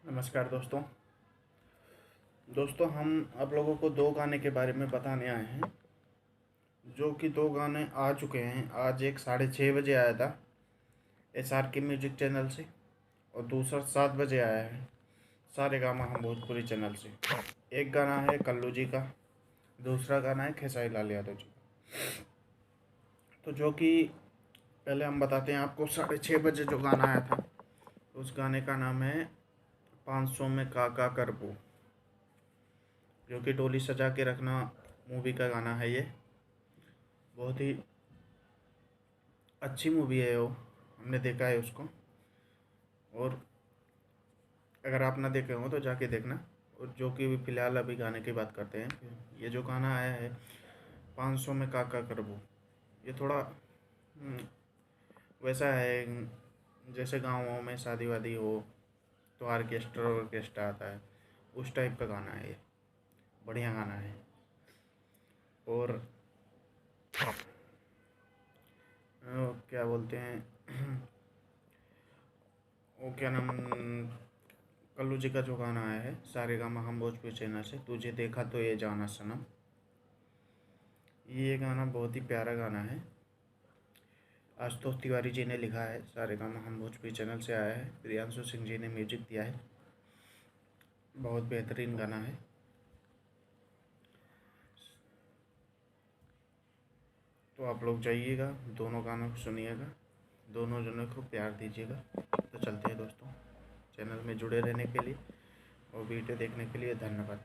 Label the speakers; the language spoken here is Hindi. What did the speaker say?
Speaker 1: नमस्कार दोस्तों हम आप लोगों को दो गाने के बारे में बताने आए हैं, जो कि दो गाने आ चुके हैं। आज एक 6:30 बजे आया था SRK म्यूजिक चैनल से, और दूसरा 7 बजे आया है सारेगामा हम भोजपुरी चैनल से। एक गाना है कल्लू जी का, दूसरा गाना है खेसारी लाल यादव जी का। तो जो कि पहले हम बताते हैं आपको, 6:30 बजे जो गाना आया था, उस गाने का नाम है 500 में का करबू, जो कि डोली सजा के रखना मूवी का गाना है। ये बहुत ही अच्छी मूवी है, वो हमने देखा है उसको, और अगर आप ना देखे हो तो जाके देखना। और जो कि फ़िलहाल अभी गाने की बात करते हैं, ये जो गाना आया है 500 में का करबू, ये थोड़ा वैसा है जैसे गाँव में शादी वादी हो तो ऑर्केस्ट्रा आता है, उस टाइप का गाना है ये। बढ़िया गाना है। और क्या बोलते हैं वो क्या नाम, कल्लू जी का जो गाना आया है सारेगामा हम भोजपुरी चैनल से, तुझे देखा तो ये जाना सनम, ये गाना बहुत ही प्यारा गाना है। आशुतोष तिवारी जी ने लिखा है, सारेगामा हम भोजपुरी चैनल से आया है। प्रियांशु सिंह जी ने म्यूजिक दिया है। बहुत बेहतरीन गाना है। तो आप लोग जाइएगा, दोनों गानों को सुनिएगा, दोनों जनों को प्यार दीजिएगा। तो चलते हैं दोस्तों, चैनल में जुड़े रहने के लिए और वीडियो देखने के लिए धन्यवाद।